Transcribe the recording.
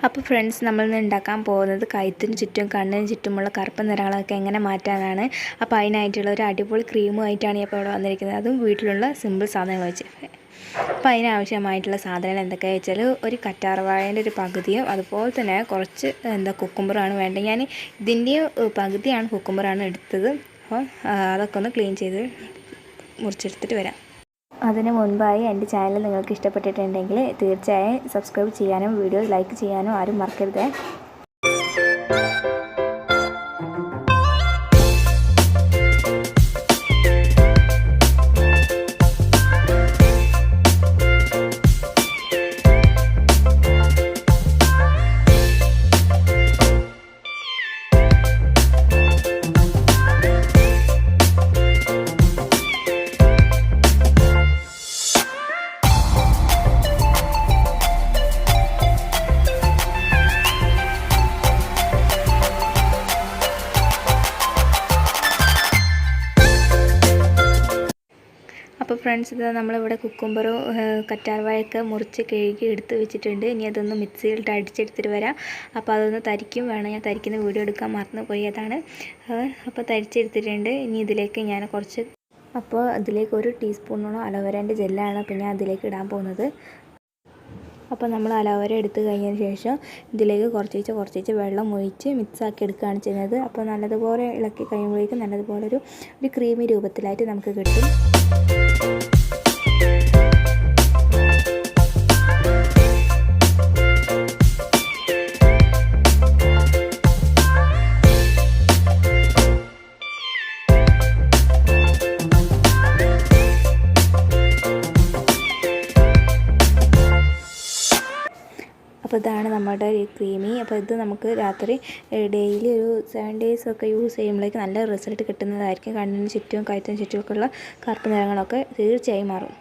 അപ്പോൾ ഫ്രണ്ട്സ് നമ്മളിന്ന് ഉണ്ടാക്കാൻ പോകുന്നത് കഴുത്തിന് ചുറ്റും കണ്ണിന് ചുറ്റുമുള്ള കറുപ്പ് നിറങ്ങളൊക്കെ എങ്ങനെ മാറ്റാനാണ്. അപ്പോൾ അതിനായിട്ടുള്ള ഒരു അടിപൊളി ക്രീമുമായിട്ടാണ് ഇപ്പോൾ ഇവിടെ വന്നിരിക്കുന്നത്. അതും വീട്ടിലുള്ള സിമ്പിൾ സാധനങ്ങൾ വെച്ച്. അപ്പോൾ അതിനാവശ്യമായിട്ടുള്ള സാധനങ്ങൾ എന്തൊക്കെയാണെന്ന് വെച്ചാൽ ഒരു കറ്റാർവാഴേൻ്റെ ഒരു പകുതിയും അതുപോലെ തന്നെ കുറച്ച് കുക്കുംബറാണ് വേണ്ടത്. ഞാൻ ഇതിൻ്റെയും പകുതിയാണ് കുക്കുംബറാണ് എടുത്തത്. അപ്പോൾ അതൊക്കെ ഒന്ന് ക്ലീൻ ചെയ്ത് മുറിച്ചെടുത്തിട്ട് വരാം. അതിന് മുൻപായി എൻ്റെ ചാനൽ നിങ്ങൾക്ക് ഇഷ്ടപ്പെട്ടിട്ടുണ്ടെങ്കിൽ തീർച്ചയായും സബ്സ്ക്രൈബ് ചെയ്യാനും വീഡിയോ ലൈക്ക് ചെയ്യാനും ആരും മറക്കരുത്. അപ്പോൾ ഫ്രണ്ട്സ്, ഇത് നമ്മളിവിടെ കുക്കുംബറും കറ്റാർവാഴയൊക്കെ മുറിച്ച് കഴുകി എടുത്ത് വെച്ചിട്ടുണ്ട്. ഇനി അതൊന്ന് മിക്സിയിലിട്ട് അടിച്ചെടുത്തിട്ട് വരാം. അപ്പോൾ അതൊന്ന് തരിക്കും വേണം. ഞാൻ തരിക്കുന്ന വീഡിയോ എടുക്കാൻ മറന്നു പോയതാണ്. അപ്പോൾ തരിച്ചെടുത്തിട്ടുണ്ട്. ഇനി ഇതിലേക്ക് ഞാൻ അതിലേക്ക് 1 ടീസ്പൂണോളം അലോവേരേൻ്റെ ജെല്ലാണ് അപ്പോൾ ഞാൻ അതിലേക്ക് ഇടാൻ പോകുന്നത്. അപ്പോൾ നമ്മൾ അലോവേര എടുത്ത് കഴിഞ്ഞതിന് ശേഷം ഇതിലേക്ക് കുറച്ച് വെള്ളം ഒഴിച്ച് മിക്സാക്കി എടുക്കുകയാണ് ചെയ്യുന്നത്. അപ്പോൾ നല്ലതുപോലെ ഇളക്കി കഴിയുമ്പോഴേക്കും നല്ലതുപോലെ ഒരു ക്രീമി രൂപത്തിലായിട്ട് നമുക്ക് കിട്ടും. അപ്പോൾ ഇതാണ് നമ്മുടെ ഈ ക്രീമി. അപ്പോൾ ഇത് നമുക്ക് രാത്രി ഡെയിലി ഒരു 7 days ഒക്കെ യൂസ് ചെയ്യുമ്പോഴേക്കും നല്ല റിസൾട്ട് കിട്ടുന്നതായിരിക്കും. കണ്ണിന് ചുറ്റും കഴുത്തിന് ചുറ്റുമൊക്കെയുള്ള കറുപ്പ് നിറങ്ങളൊക്കെ തീർച്ചയായും മാറും.